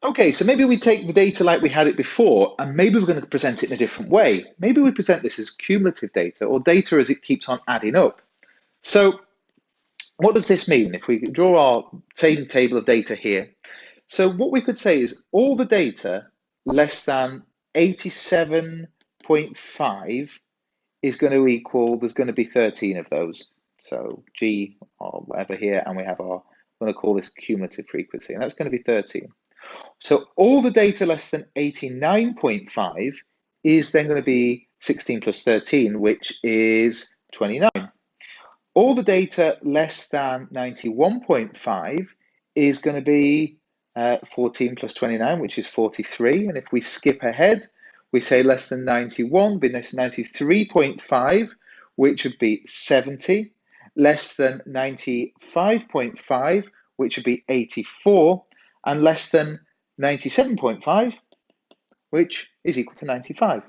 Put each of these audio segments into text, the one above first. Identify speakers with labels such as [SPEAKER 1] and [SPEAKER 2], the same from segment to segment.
[SPEAKER 1] Okay, so maybe we take the data like we had it before, and maybe we're going to present it in a different way. Maybe we present this as cumulative data or data as it keeps on adding up. So what does this mean? If we draw our same table of data here, so what we could say is all the data less than 87.5 is going to equal, there's going to be 13 of those. So G or whatever here, and we have our, I'm going to call this cumulative frequency, and that's going to be 13. So all the data less than 89.5 is then going to be 16 plus 13, which is 29. All the data less than 91.5 is going to be 14 plus 29, which is 43. And if we skip ahead, we say less than 91, be less than 93.5, which would be 70. Less than 95.5, which would be 84. And less than 97.5, which is equal to 95.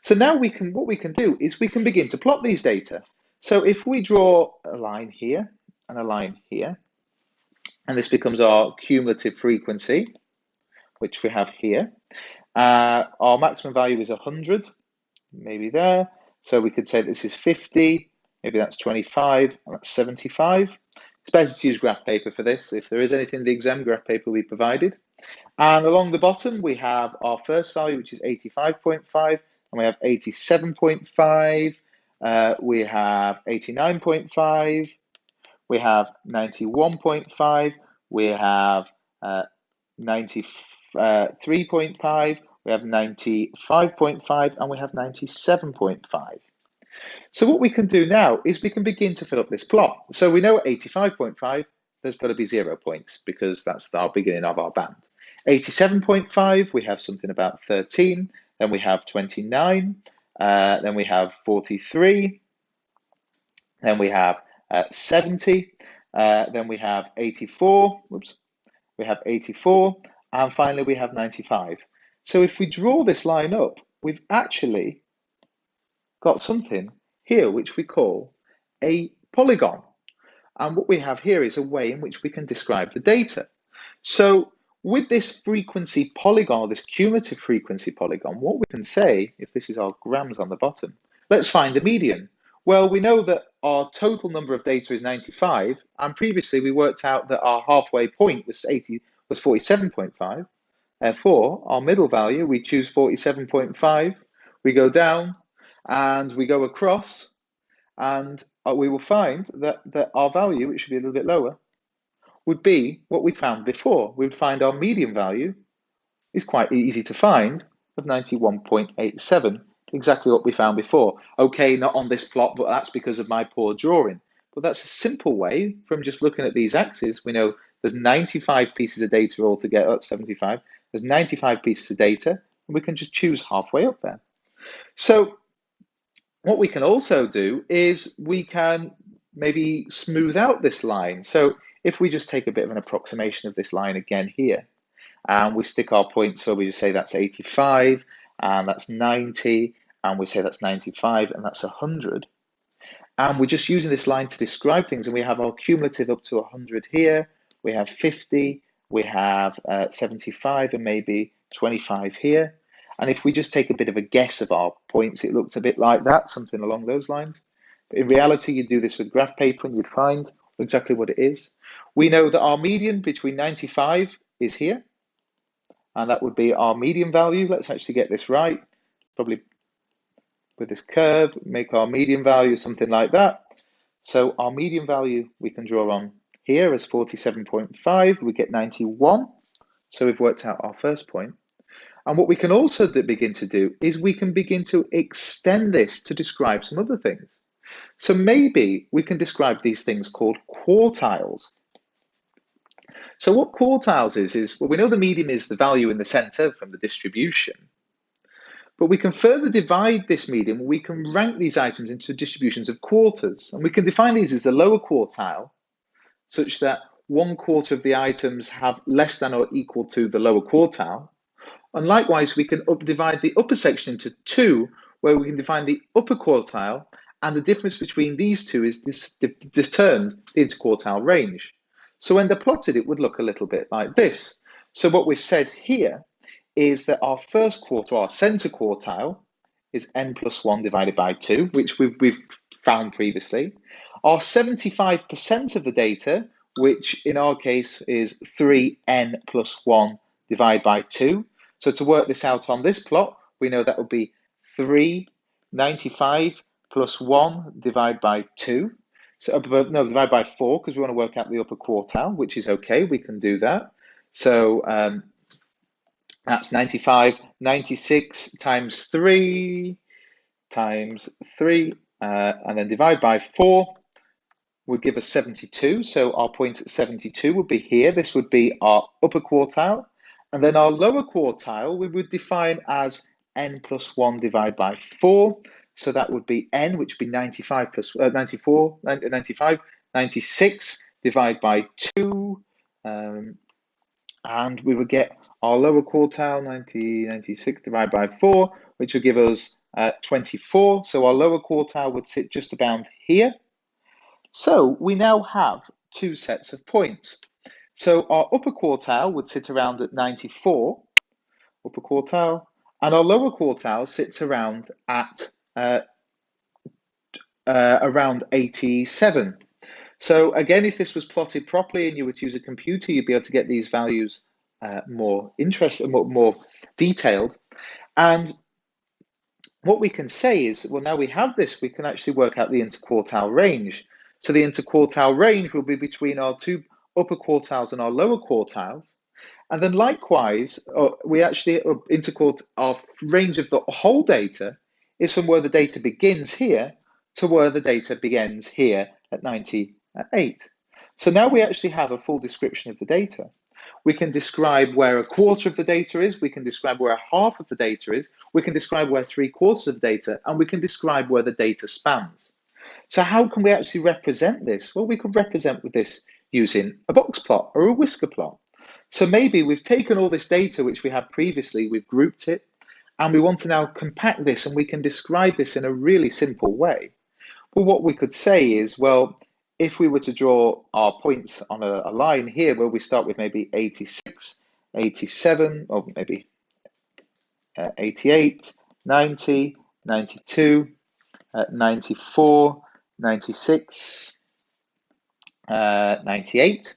[SPEAKER 1] So now what we can do is we can begin to plot these data. So if we draw a line here and a line here, and this becomes our cumulative frequency, which we have here. Our maximum value is 100, maybe there. So we could say this is 50, maybe that's 25, and that's 75. It's better to use graph paper for this. If there is anything in the exam, graph paper will be provided. And along the bottom, we have our first value, which is 85.5, and we have 87.5, we have 89.5, we have 91.5, we have 93.5, we have 95.5, and we have 97.5. So what we can do now is we can begin to fill up this plot. So we know at 85.5, there's got to be 0 points because that's our beginning of our band. 87.5, we have something about 13, then we have 29, then we have 43, then we have 70, then we have 84, whoops, we have 84, and finally we have 95. So if we draw this line up, we've actually got something here which we call a polygon. And what we have here is a way in which we can describe the data. So with this frequency polygon, or this cumulative frequency polygon, what we can say, if this is our grams on the bottom, let's find the median. Well, we know that our total number of data is 95, and previously we worked out that our halfway point was 47.5. Therefore, our middle value, we choose 47.5, we go down, and we go across, and we will find that our value, which should be a little bit lower, would be what we found before. We would find our median value is quite easy to find of 91.87, exactly what we found before. Okay, not on this plot, but that's because of my poor drawing. But that's a simple way from just looking at these axes. We know there's 95 pieces of data altogether, that's 75. There's 95 pieces of data, and we can just choose halfway up there. So what we can also do is we can maybe smooth out this line. So if we just take a bit of an approximation of this line again here, and we stick our points where we just say that's 85, and that's 90, and we say that's 95, and that's 100. And we're just using this line to describe things, and we have our cumulative up to 100 here, we have 50, we have 75, and maybe 25 here. And if we just take a bit of a guess of our points, it looks a bit like that, something along those lines. But in reality, you'd do this with graph paper and you'd find exactly what it is. We know that our median between 95 is here, and that would be our median value. Let's actually get this right. Probably with this curve, make our median value something like that. So our median value we can draw on here as 47.5. We get 91. So we've worked out our first point. And what we can also begin to do is we can begin to extend this to describe some other things. So maybe we can describe these things called quartiles. So what quartiles is well, we know the median is the value in the center from the distribution, but we can further divide this median. We can rank these items into distributions of quarters, and we can define these as the lower quartile, such that 1/4 of the items have less than or equal to the lower quartile. And likewise, we can divide the upper section into two, where we can define the upper quartile, and the difference between these two is this termed the interquartile range. So when they're plotted, it would look a little bit like this. So what we've said here is that our first quartile, our center quartile, is n plus 1 divided by 2, which we've found previously. Our 75% of the data, which in our case is 3n plus 1 divided by 2. So to work this out on this plot, we know that would be 395 plus 1 divided by 2. So, no, divided by 4, because we want to work out the upper quartile, which is okay, we can do that. So that's 95, 96 times 3 times 3, and then divide by 4 would give us 72. So our point at 72 would be here. This would be our upper quartile. And then our lower quartile we would define as n plus 1 divided by 4. So that would be n, which would be 95 plus 94, 95, 96 divided by 2. And we would get our lower quartile, 90, 96 divided by 4, which would give us 24. So our lower quartile would sit just about here. So we now have two sets of points. So our upper quartile would sit around at 94, upper quartile, and our lower quartile sits around at around 87. So again, if this was plotted properly and you were to use a computer, you'd be able to get these values more detailed. And what we can say is, well, now we have this, we can actually work out the interquartile range. So the interquartile range will be between our two upper quartiles and our lower quartiles. And then likewise, we actually our range of the whole data is from where the data begins here to where the data begins here at 98. So now we actually have a full description of the data. We can describe where a quarter of the data is, we can describe where half of the data is, we can describe where 3/4 of the data, and we can describe where the data spans. So how can we actually represent this? Well, we could represent with this using a box plot or a whisker plot. So maybe we've taken all this data which we had previously, we've grouped it, and we want to now compact this and we can describe this in a really simple way. Well, what we could say is, well, if we were to draw our points on a line here where we start with maybe 86, 87, or maybe 88, 90, 92, 94, 96, 98.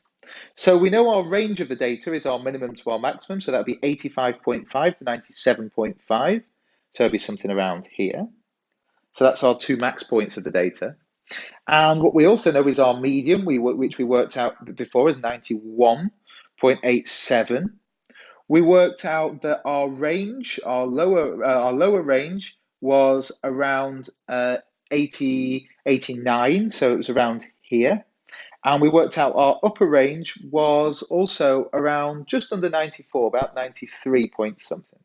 [SPEAKER 1] So we know our range of the data is our minimum to our maximum, so that would be 85.5 to 97.5. So it'll be something around here. So that's our two max points of the data. And what we also know is our median, which we worked out before, is 91.87. We worked out that our range, our lower range was around 80, 89, so it was around here. And we worked out our upper range was also around just under 94, about 93 point something.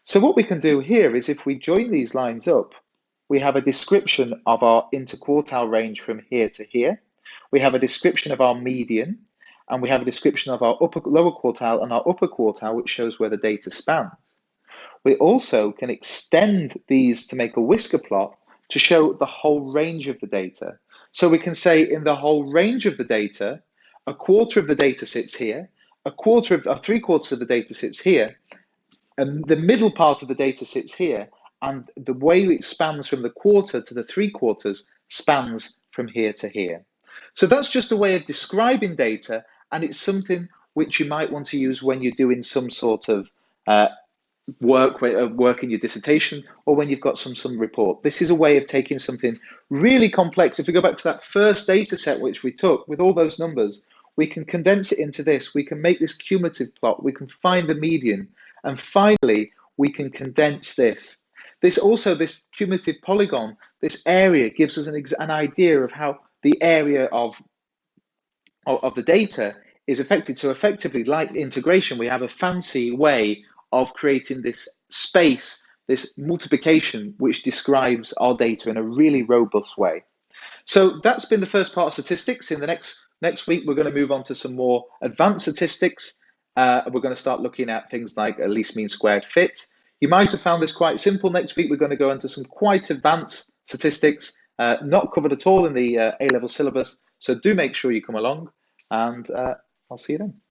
[SPEAKER 1] So what we can do here is if we join these lines up, we have a description of our interquartile range from here to here. We have a description of our median, and we have a description of our lower quartile and our upper quartile, which shows where the data spans. We also can extend these to make a whisker plot to show the whole range of the data. So we can say in the whole range of the data, a quarter of the data sits here, 3/4 of the data sits here, and the middle part of the data sits here, and the way it spans from the quarter to the 3/4 spans from here to here. So that's just a way of describing data, and it's something which you might want to use when you're doing some sort of work in your dissertation, or when you've got some report. This is a way of taking something really complex. If we go back to that first data set which we took with all those numbers, we can condense it into this. We can make this cumulative plot. We can find the median, and finally we can condense this. This cumulative polygon, this area gives us an idea of how the area of the data is affected. So effectively, like integration, we have a fancy way of creating this space, this multiplication, which describes our data in a really robust way. So that's been the first part of statistics. In the next week, we're going to move on to some more advanced statistics. We're going to start looking at things like least mean squared fit. You might have found this quite simple. Next week, we're going to go into some quite advanced statistics, not covered at all in the A-level syllabus. So do make sure you come along, and I'll see you then.